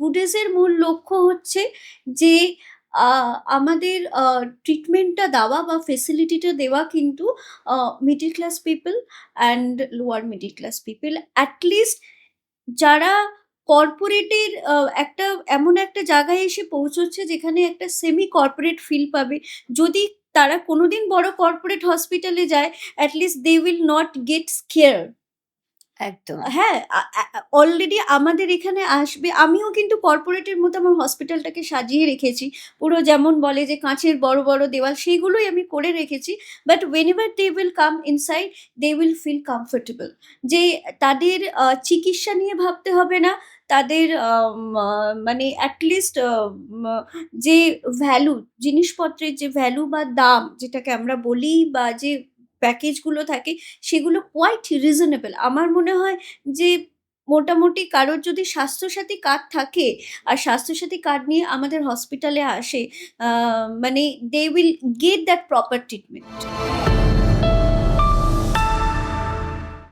বুডিজের মূল লক্ষ্য হচ্ছে যে আ আমাদের ট্রিটমেন্টটা দেওয়া বা ফেসিলিটিটা দেওয়া কিন্তু middle class people and lower middle class people at least যারা কর্পোরেটের একটা এমন একটা জায়গায় এসে পৌঁছচ্ছে যেখানে একটা সেমি কর্পোরেট ফিল পাবে। যদি তারা কোনোদিন বড় কর্পোরেট হসপিটালে যায়, at least they will not get scared. একদম। হ্যাঁ, আ আ আ অলরেডি আমাদের এখানে আসবে। আমিও কিন্তু কর্পোরেটের মতো আমার হসপিটালটাকে সাজিয়ে রেখেছি। পুরো যেমন বলে যে কাঁচের বড়, বড় দেওয়াল সেগুলোই আমি করে রেখেছি। But whenever they will come inside they will feel comfortable যে তাদের চিকিৎসা নিয়ে ভাবতে হবে না। তাদের মানে এট লিস্ট মা যে ভ্যালু জিনিসপত্রের যে ভ্যালু বা দাম যেটাকে আমরা বলি বা যে প্যাকেজগুলো থাকে সেগুলো কোয়াইট রিজনেবল। আমার মনে হয় যে মোটামুটি কারোর যদি স্বাস্থ্যসাথী কার্ড থাকে আর স্বাস্থ্যসাথী কার্ড নিয়ে আমাদের হসপিটালে আসে, মানে they will get that proper treatment.